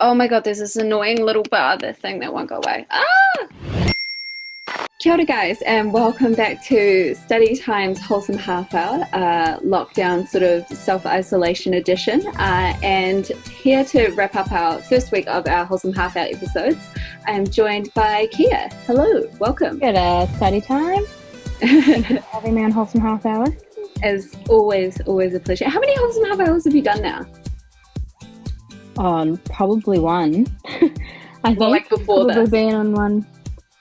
Oh my God, there's this annoying little bar, the thing that won't go away. Ah! Kia ora guys, and welcome back to Study Time's Wholesome Half Hour, lockdown sort of self-isolation edition. And here to wrap up our first week of our Wholesome Half Hour episodes, I'm joined by Kiya. Hello, welcome. Good study time. Thank you for having me on Wholesome Half Hour. As always a pleasure. How many Wholesome Half Hours have you done now? Probably one. I think. Well, like before probably this? been on one.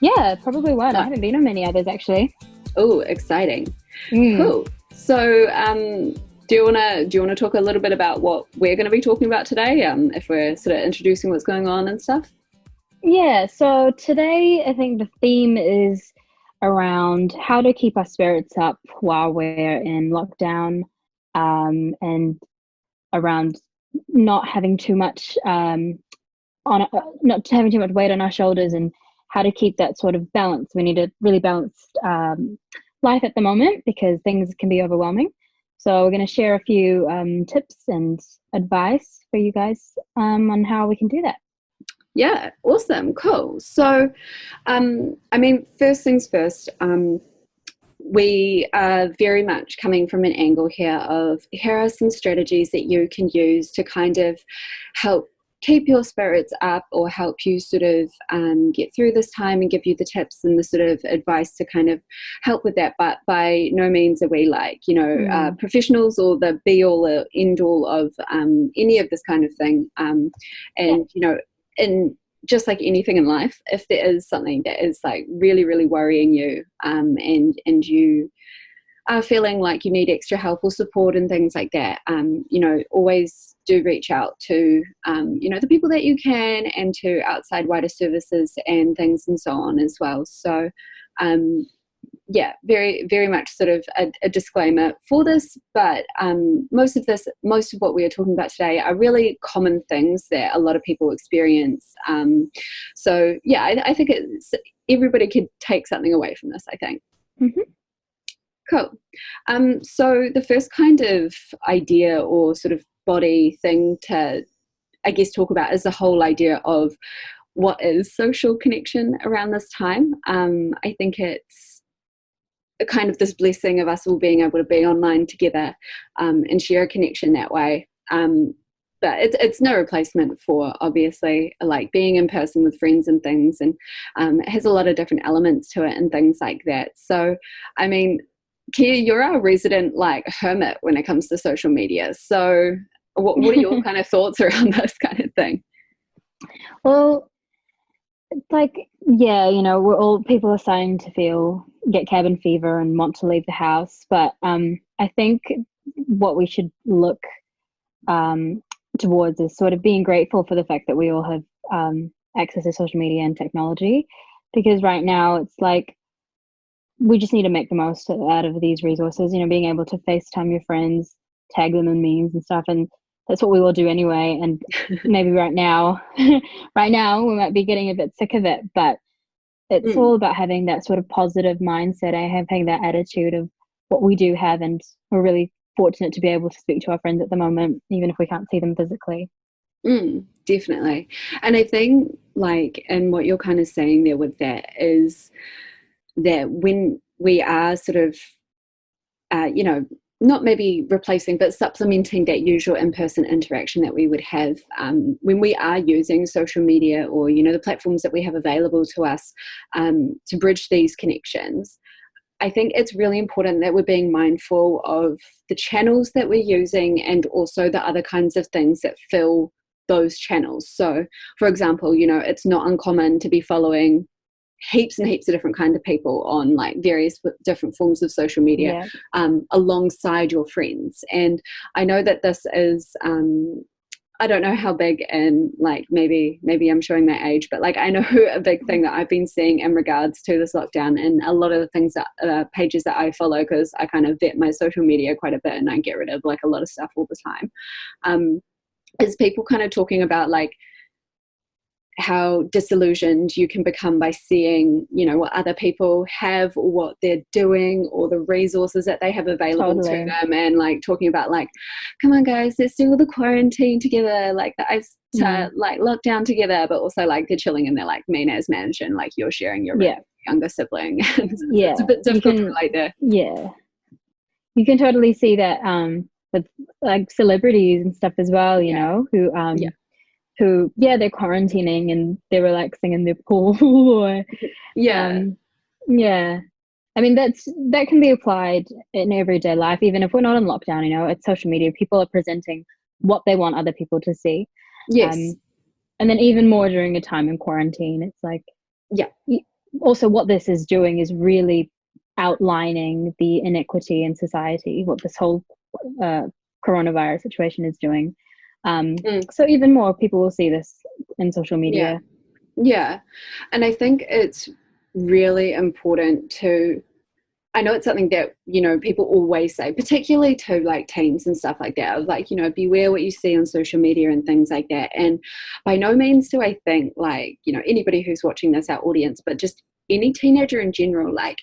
Yeah, probably one. Oh. I haven't been on many others actually. Oh, exciting! Cool. So, do you wanna talk a little bit about what we're going to be talking about today? If we're sort of introducing what's going on and stuff. Yeah. So today, I think the theme is around how to keep our spirits up while we're in lockdown, and around not having too much not having too much weight on our shoulders, and how to keep that sort of balance. We need a really balanced life at the moment because things can be overwhelming. So we're going to share a few tips and advice for you guys on how we can do that. Yeah, awesome, cool. So, first things first, we are very much coming from an angle here of here are some strategies that you can use to kind of help keep your spirits up or help you sort of get through this time, and give you the tips and the sort of advice to kind of help with that. But by no means are we professionals or the be all or end all of any of this kind of thing. In just like anything in life, if there is something that is like really, really worrying you, and you are feeling like you need extra help or support and things like that, always do reach out to, the people that you can, and to outside wider services and things and so on as well. So, very, very much sort of a disclaimer for this, but most of what we are talking about today are really common things that a lot of people experience. I think everybody could take something away from this, I think. Mm-hmm. Cool. So the first kind of idea or sort of body thing to, I guess, talk about is the whole idea of what is social connection around this time. I think it's a kind of this blessing of us all being able to be online together and share a connection that way. But it's no replacement for, obviously, like being in person with friends and things, and it has a lot of different elements to it and things like that. So, I mean, Kiya, you're our resident like hermit when it comes to social media. So what are your kind of thoughts around this kind of thing? Well, it's like, we're all, people are starting to get cabin fever and want to leave the house. But I think what we should look towards is sort of being grateful for the fact that we all have access to social media and technology, because right now it's like we just need to make the most out of these resources, being able to FaceTime your friends, tag them in memes and stuff. And that's what we will do anyway. And maybe right now we might be getting a bit sick of it, but it's all about having that sort of positive mindset and having that attitude of what we do have. And we're really fortunate to be able to speak to our friends at the moment, even if we can't see them physically. Definitely. And I think and what you're kind of saying there with that is that when we are sort of, not maybe replacing, but supplementing that usual in-person interaction that we would have when we are using social media or, the platforms that we have available to us to bridge these connections, I think it's really important that we're being mindful of the channels that we're using and also the other kinds of things that fill those channels. So, for example, it's not uncommon to be following heaps and heaps of different kind of people on like various different forms of social media alongside your friends. And I know that this is I don't know how big, and like maybe I'm showing my age, but like I know a big thing that I've been seeing in regards to this lockdown, and a lot of the things that pages that I follow, because I kind of vet my social media quite a bit and I get rid of like a lot of stuff all the time, is people kind of talking about like how disillusioned you can become by seeing, you know, what other people have or what they're doing or the resources that they have available to them, and like talking about like, come on guys, let's do all the quarantine together, like the ice like lockdown together, but also like they're chilling in their like mean ass mansion, like you're sharing your younger sibling. It's a bit difficult to relate there. You can totally see that with like celebrities and stuff as well, you know, who they're quarantining and they're relaxing in their pool or I mean that can be applied in everyday life, even if we're not in lockdown. You know, it's social media, people are presenting what they want other people to see, and then even more during a time in quarantine, it's like also what this is doing is really outlining the inequity in society, what this whole coronavirus situation is doing. So even more people will see this in social media. And I think it's really important to, I know it's something that, you know, people always say, particularly to like teens and stuff like that, of like, you know, beware what you see on social media and things like that. And by no means do I think like, you know, anybody who's watching this, our audience, but just any teenager in general, like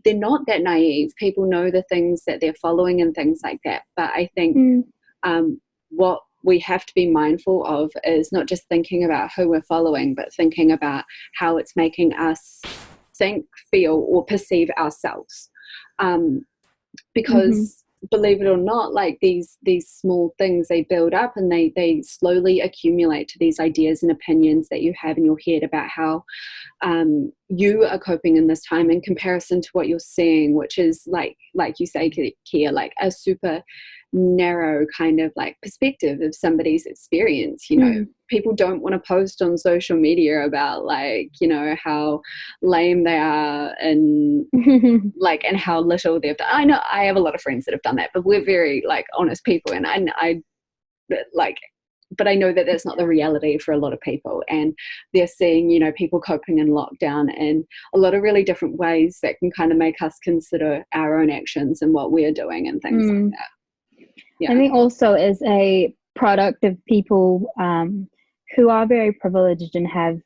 they're not that naive. People know the things that they're following and things like that. But I think what we have to be mindful of is not just thinking about who we're following, but thinking about how it's making us think, feel, or perceive ourselves. Because believe it or not, like these small things, they build up and they slowly accumulate to these ideas and opinions that you have in your head about how you are coping in this time in comparison to what you're seeing, which is like you say, Kiya, like a super narrow kind of like perspective of somebody's experience. You know, people don't want to post on social media about like, you know, how lame they are and like, and how little they've done. I know I have a lot of friends that have done that, but we're very like honest people, and I like, but I know that that's not the reality for a lot of people, and they're seeing, you know, people coping in lockdown in a lot of really different ways that can kind of make us consider our own actions and what we're doing and things like that. I think also as a product of people who are very privileged and have,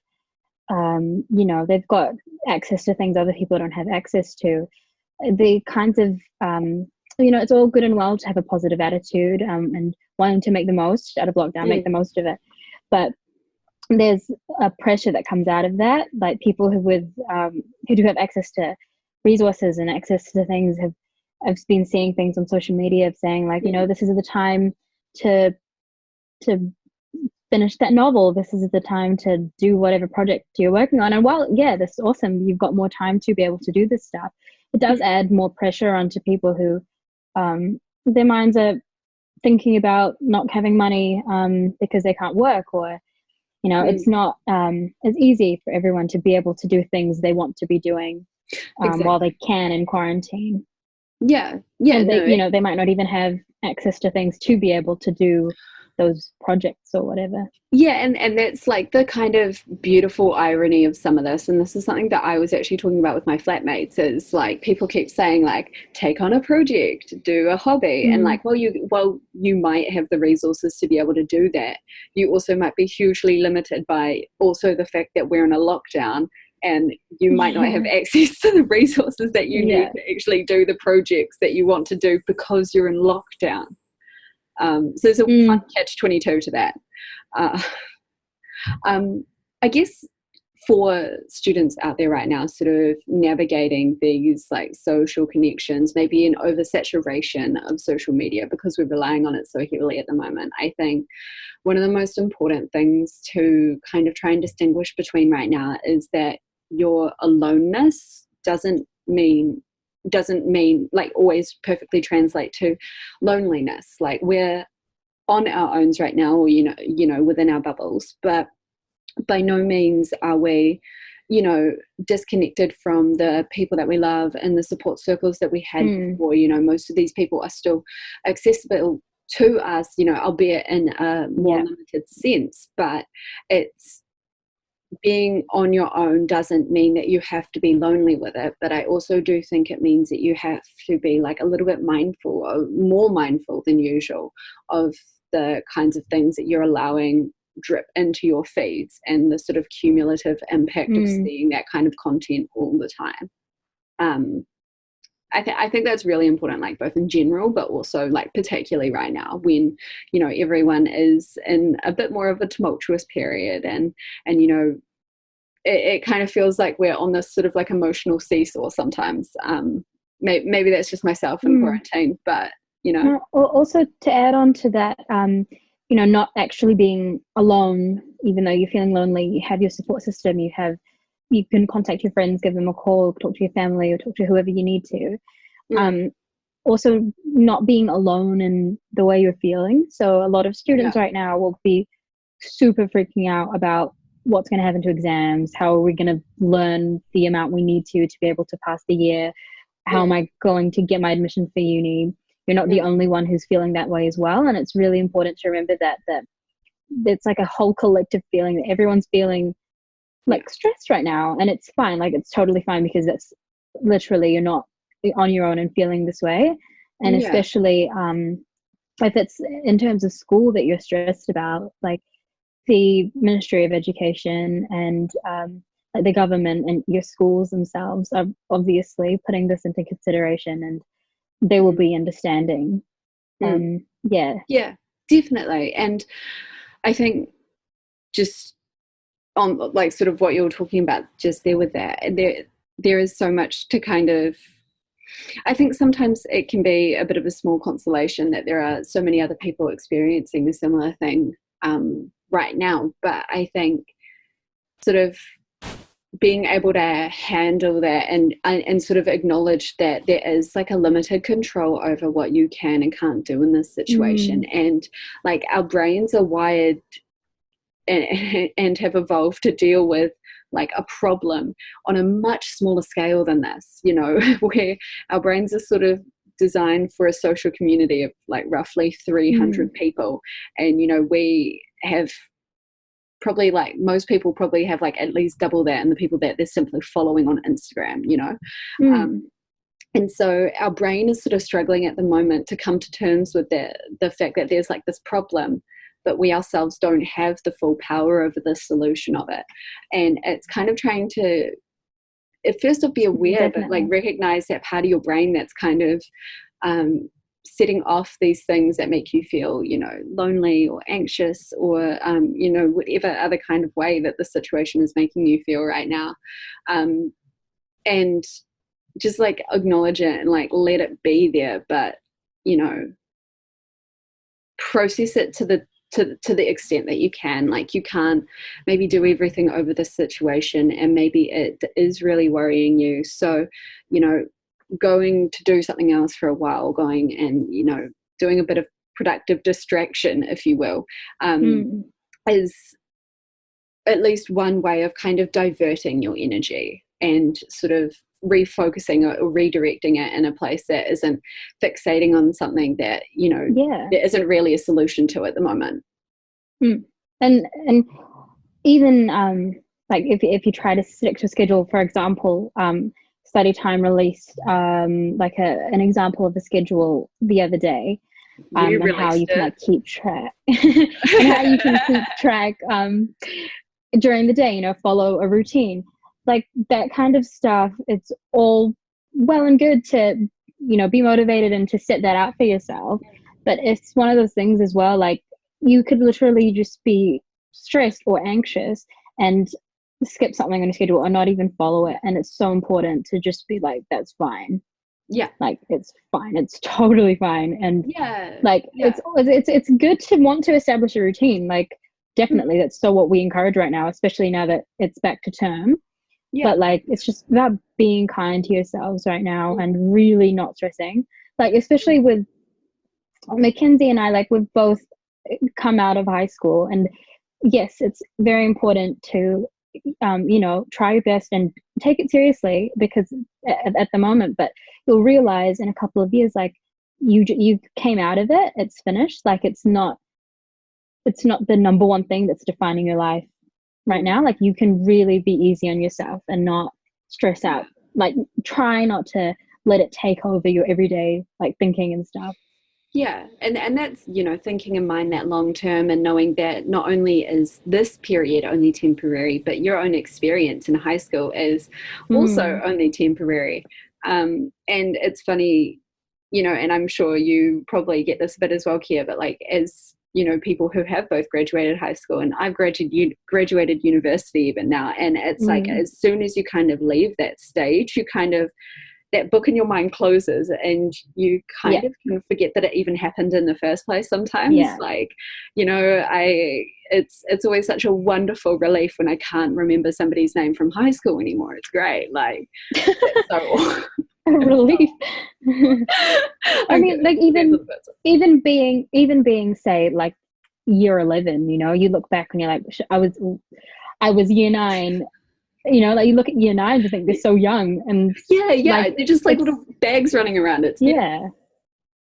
you know, they've got access to things other people don't have access to, the kinds of, you know, it's all good and well to have a positive attitude and wanting to make the most out of lockdown, make the most of it. But there's a pressure that comes out of that. Like people who do have access to resources and access to things I've been seeing things on social media of saying like, you know, this is the time to finish that novel. This is the time to do whatever project you're working on. And while, this is awesome, you've got more time to be able to do this stuff, it does add more pressure onto people who their minds are thinking about not having money because they can't work, or, you know, it's not as easy for everyone to be able to do things they want to be doing while they can in quarantine. And they, you know, they might not even have access to things to be able to do those projects or whatever. And that's like the kind of beautiful irony of some of this, and this is something that I was actually talking about with my flatmates, is like people keep saying like, take on a project, do a hobby, and like, well you might have the resources to be able to do that. You also might be hugely limited by also the fact that we're in a lockdown, and you might not have access to the resources that you need to actually do the projects that you want to do because you're in lockdown. So there's a fun catch-22 to that. I guess for students out there right now sort of navigating these like social connections, maybe an oversaturation of social media because we're relying on it so heavily at the moment, I think one of the most important things to kind of try and distinguish between right now is that your aloneness doesn't mean like always perfectly translate to loneliness. Like we're on our own right now, or you know within our bubbles, but by no means are we, you know, disconnected from the people that we love and the support circles that we had before. You know, most of these people are still accessible to us, you know, albeit in a more limited sense, but it's being on your own doesn't mean that you have to be lonely with it, but I also do think it means that you have to be like a little bit mindful, or more mindful than usual, of the kinds of things that you're allowing drip into your feeds, and the sort of cumulative impact of seeing that kind of content all the time. I think that's really important, like both in general, but also like particularly right now when, you know, everyone is in a bit more of a tumultuous period, and you know, it kind of feels like we're on this sort of like emotional seesaw sometimes. Maybe that's just myself in quarantine, but you know. Also to add on to that, you know, not actually being alone, even though you're feeling lonely, you have your support system, you can contact your friends, give them a call, talk to your family, or talk to whoever you need to. Also not being alone in the way you're feeling. So a lot of students right now will be super freaking out about what's going to happen to exams, how are we going to learn the amount we need to be able to pass the year, how am I going to get my admission for uni. You're not the only one who's feeling that way as well. And it's really important to remember that it's like a whole collective feeling, that everyone's feeling like stressed right now, and it's fine. Like, it's totally fine, because that's literally, you're not on your own and feeling this way. And especially if it's in terms of school that you're stressed about, like the Ministry of Education and like the government and your schools themselves are obviously putting this into consideration, and they will be understanding. Yeah, definitely. And I think just on like sort of what you were talking about just there with that, there is so much to kind of, I think sometimes it can be a bit of a small consolation that there are so many other people experiencing a similar thing right now. But I think sort of being able to handle that and sort of acknowledge that there is like a limited control over what you can and can't do in this situation. And like our brains are wired and have evolved to deal with like a problem on a much smaller scale than this, you know, where our brains are sort of designed for a social community of like roughly 300 people. And, you know, we have probably, like most people probably have like at least double that, and the people that they're simply following on Instagram, you know. And so our brain is sort of struggling at the moment to come to terms with the fact that there's like this problem, but we ourselves don't have the full power over the solution of it. And it's kind of trying to at first be aware, but like recognize that part of your brain that's kind of setting off these things that make you feel, you know, lonely or anxious, or you know, whatever other kind of way that the situation is making you feel right now. And just like acknowledge it and like let it be there, but, you know, process it to the extent that you can. Like, you can't maybe do everything over this situation, and maybe it is really worrying you. So, you know, going to do something else for a while, going and, you know, doing a bit of productive distraction, if you will, is at least one way of kind of diverting your energy and sort of refocusing or redirecting it in a place that isn't fixating on something that, you know, there isn't really a solution to at the moment. And even like if you try to stick to a schedule, for example, Study Time released like an example of a schedule the other day, and how you can like keep track and how you can keep track during the day, you know, follow a routine, like that kind of stuff. It's all well and good to, you know, be motivated and to set that out for yourself, but it's one of those things as well, like you could literally just be stressed or anxious and skip something on your schedule or not even follow it, and it's so important to just be like, that's fine, like it's fine, it's totally fine. And it's good to want to establish a routine, like definitely that's so what we encourage right now, especially now that it's back to term. But like, it's just about being kind to yourselves right now and really not stressing, like especially with McKenzie and I, like we've both come out of high school, and yes, it's very important to you know, try your best and take it seriously, because at the moment, but you'll realize in a couple of years, like you came out of it, it's finished, like it's not the number one thing that's defining your life right now. Like, you can really be easy on yourself and not stress out, like try not to let it take over your everyday like thinking and stuff. Yeah, and that's, you know, thinking in mind that long term and knowing that not only is this period only temporary, but your own experience in high school is also Mm. only temporary. And it's funny, you know, and I'm sure you probably get this a bit as well, Kia, but like, as you know, people who have both graduated high school and I've graduated university even now, and it's like Mm. as soon as you kind of leave that stage, you kind of, that book in your mind closes and you Yeah. kind of can forget that it even happened in the first place sometimes. Yeah. Like, you know, it's always such a wonderful relief when I can't remember somebody's name from high school anymore. It's great. Like, it's so A relief. I I'm mean, good. like even being say like year 11, you know, you look back and you're like, I was year 9, you know, like you look at year 9 and think they're so young, and yeah, like they're just like it's little bags running around. It's beautiful. yeah.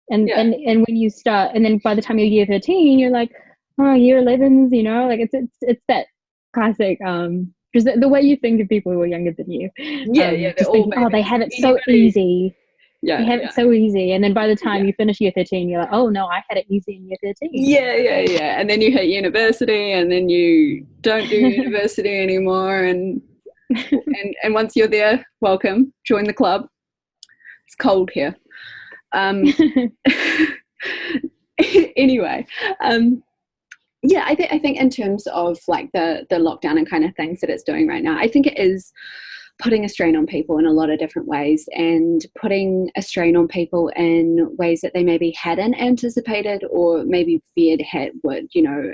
And Yeah. and when you start, and then by the time you're year 13, you're like, oh, year 11's, you know, like it's that classic just the way you think of people who are younger than you, Yeah, they're just all thinking, oh, they babies. have it so Anybody. easy. They Yeah, have it so easy, and then by the time yeah. you finish year 13, you're like, oh no, I had it easy in year 13. Yeah. And then you hit university and then you don't do university anymore. And once you're there, welcome, join the club. It's cold here. Anyway, yeah, I think in terms of like the lockdown and kind of things that it's doing right now, I think it is putting a strain on people in a lot of different ways, and putting a strain on people in ways that they maybe hadn't anticipated or maybe feared would, you know,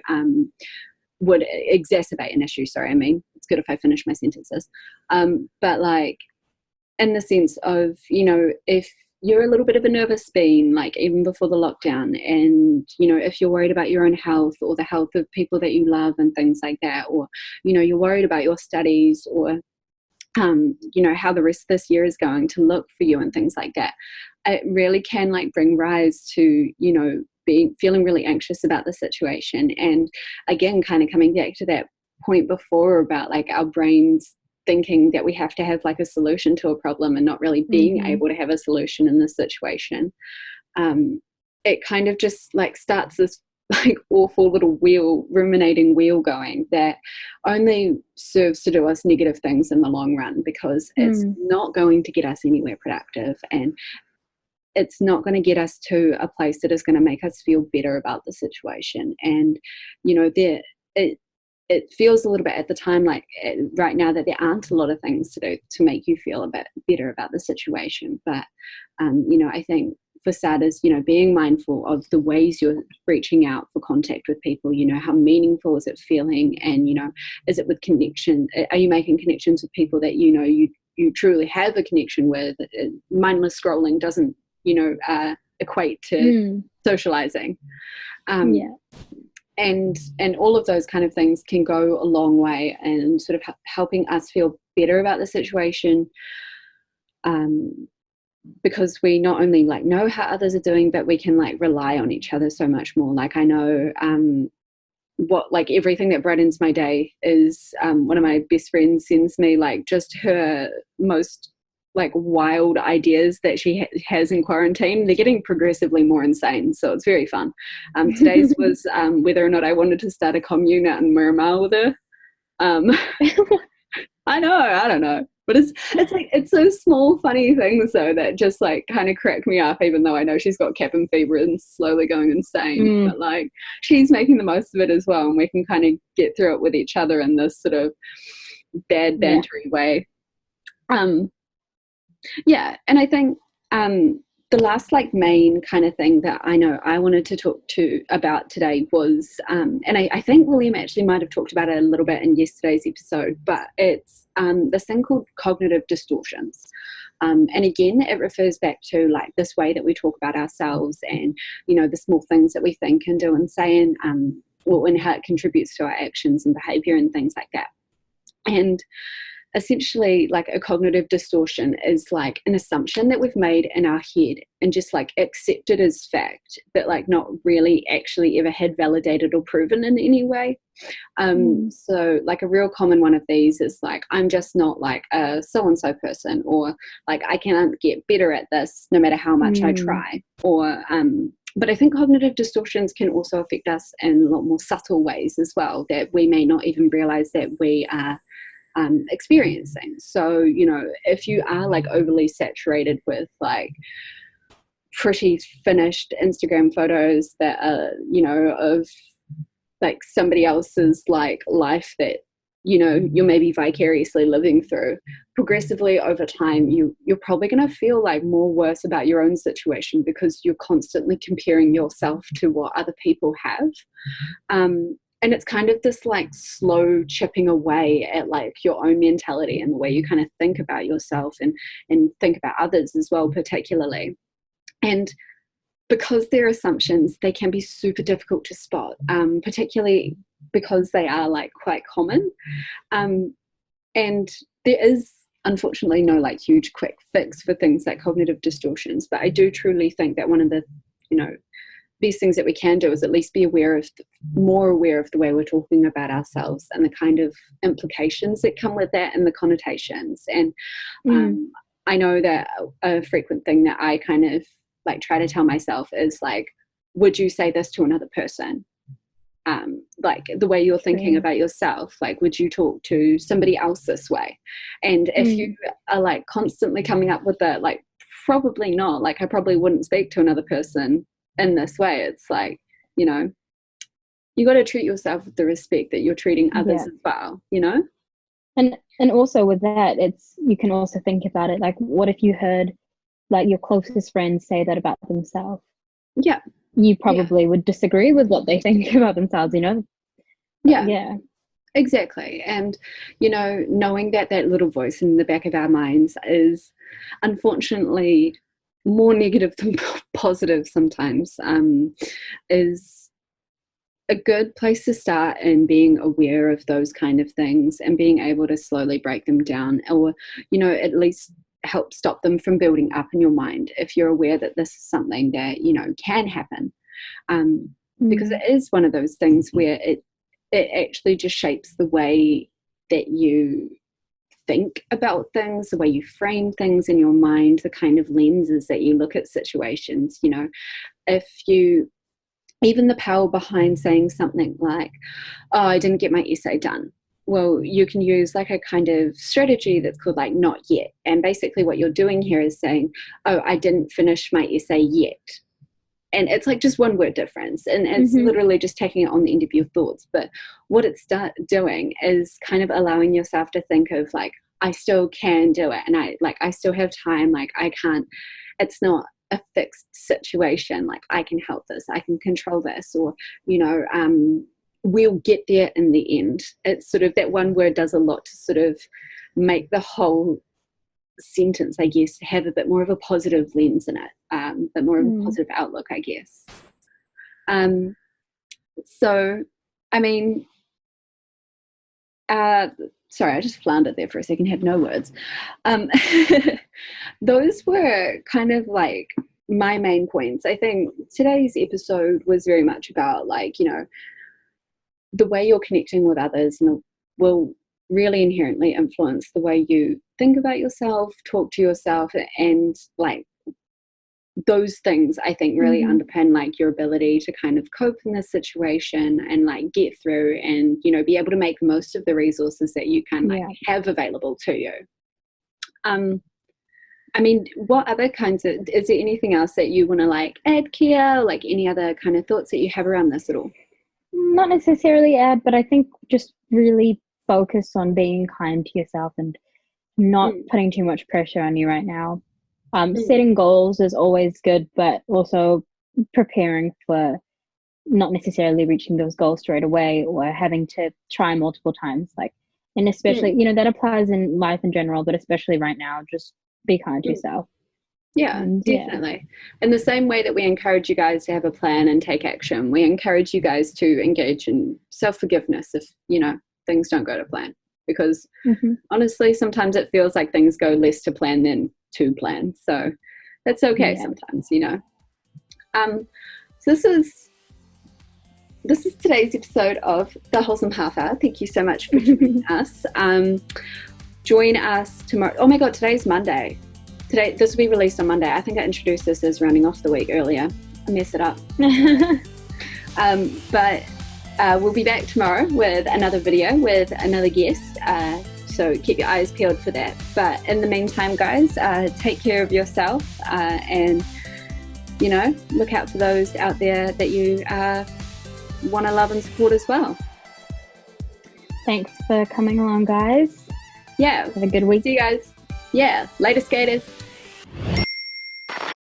would exacerbate an issue. Sorry, I mean, it's good if I finish my sentences. But like, in the sense of, you know, if you're a little bit of a nervous bean, like even before the lockdown, and, you know, if you're worried about your own health or the health of people that you love and things like that, or, you know, you're worried about your studies, or you know, how the rest of this year is going to look for you and things like that, it really can like bring rise to, you know, feeling really anxious about the situation. And again, kind of coming back to that point before about like our brains thinking that we have to have like a solution to a problem and not really being Mm-hmm. able to have a solution in this situation. It kind of just like starts this like awful little ruminating wheel going that only serves to do us negative things in the long run, because it's Mm. not going to get us anywhere productive, and it's not going to get us to a place that is going to make us feel better about the situation. And, you know, it feels a little bit at the time like right now that there aren't a lot of things to do to make you feel a bit better about the situation. But, you know, I think for starters, you know, being mindful of the ways you're reaching out for contact with people, you know, how meaningful is it feeling? And, you know, is it with connection? Are you making connections with people that, you know, you truly have a connection with? Mindless scrolling doesn't, you know, equate to Mm. socializing. Yeah. And all of those kind of things can go a long way in sort of helping us feel better about the situation, because we not only like know how others are doing, but we can like rely on each other so much more. Like I know what, like everything that brightens my day is one of my best friends sends me like just her most like wild ideas that she has in quarantine. They're getting progressively more insane, so it's very fun. Today's was whether or not I wanted to start a commune out in Miramar with her. I know, I don't know, but it's like it's those small funny things though that just like kind of crack me up, even though I know she's got cabin fever and slowly going insane. Mm. But like she's making the most of it as well, and we can kind of get through it with each other in this sort of bad Yeah. bantery way. Yeah, and I think the last like main kind of thing that I know I wanted to talk to about today was, and I think William actually might have talked about it a little bit in yesterday's episode, but it's this thing called cognitive distortions. And again, it refers back to like this way that we talk about ourselves, and, you know, the small things that we think and do and say, and how it contributes to our actions and behavior and things like that. And essentially, like a cognitive distortion is like an assumption that we've made in our head and just like accepted as fact, but like not really actually ever had validated or proven in any way. So like a real common one of these is like, I'm just not like a so-and-so person, or like I can't get better at this no matter how much I try, or But I think cognitive distortions can also affect us in a lot more subtle ways as well, that we may not even realize that we are experiencing. So, you know, if you are like overly saturated with like pretty finished Instagram photos that are, you know, of like somebody else's like life that, you know, you're maybe vicariously living through, progressively over time, you're probably going to feel like more worse about your own situation because you're constantly comparing yourself to what other people have. And it's kind of this like slow chipping away at like your own mentality and the way you kind of think about yourself and think about others as well, particularly. And because they're assumptions, they can be super difficult to spot, particularly because they are like quite common. And there is unfortunately no like huge quick fix for things like cognitive distortions. But I do truly think that one of the, you know, best things that we can do is at least be more aware of the way we're talking about ourselves and the kind of implications that come with that and the connotations. And I know that a frequent thing that I kind of like try to tell myself is like, would you say this to another person? Like the way you're thinking about yourself, like would you talk to somebody else this way? And if you are like constantly coming up with that, like probably not, like I probably wouldn't speak to another person in this way. It's like, you know, you got to treat yourself with the respect that you're treating others as well, you know? And also with that, it's, you can also think about it like, what if you heard like your closest friends say that about themselves? Yeah. You probably would disagree with what they think about themselves, you know? Yeah. Exactly. And, you know, knowing that that little voice in the back of our minds is unfortunately more negative than positive sometimes, is a good place to start in being aware of those kind of things and being able to slowly break them down, or, you know, at least help stop them from building up in your mind if you're aware that this is something that, you know, can happen. Because it is one of those things where it actually just shapes the way that you think about things, the way you frame things in your mind, the kind of lenses that you look at situations. You know, if you, even the power behind saying something like, oh, I didn't get my essay done. Well, you can use like a kind of strategy that's called like not yet. And basically what you're doing here is saying, oh, I didn't finish my essay yet. And it's like just one word difference. And it's literally just taking it on the end of your thoughts. But what it's doing is kind of allowing yourself to think of like, I still can do it. And I still have time. Like I can't, it's not a fixed situation. Like I can help this, I can control this, or, you know, we'll get there in the end. It's sort of that one word does a lot to sort of make the whole sentence, I guess, have a bit more of a positive lens in it, a bit more of a positive outlook, I guess. So, I mean, sorry, I just floundered there for a second, had no words. Those were kind of like my main points. I think today's episode was very much about like, you know, the way you're connecting with others will really inherently influence the way you think about yourself, talk to yourself, and like those things I think really underpin like your ability to kind of cope in this situation and like get through and, you know, be able to make the most of the resources that you can like have available to you. I mean, what other kinds of, is there anything else that you want to like add, Kiya, like any other kind of thoughts that you have around this at all? Not necessarily add, but I think just really focus on being kind to yourself and not putting too much pressure on you right now. Setting goals is always good, but also preparing for not necessarily reaching those goals straight away or having to try multiple times. Like, and especially, you know, that applies in life in general, but especially right now, just be kind to yourself. Yeah, definitely. In the same way that we encourage you guys to have a plan and take action, we encourage you guys to engage in self-forgiveness if, you know, things don't go to plan. Because honestly, sometimes it feels like things go less to plan than to plan. So that's okay sometimes, you know. So this is today's episode of The Wholesome Half Hour. Thank you so much for joining us. Join us tomorrow. Oh my God, today's Monday. This will be released on Monday. I think I introduced this as rounding off the week earlier. mess it up. But we'll be back tomorrow with another video with another guest. So keep your eyes peeled for that. But in the meantime, guys, take care of yourself and, look out for those out there that you want to love and support as well. Thanks for coming along, guys. Yeah. Have a good week. See you guys. Yeah. Later, skaters.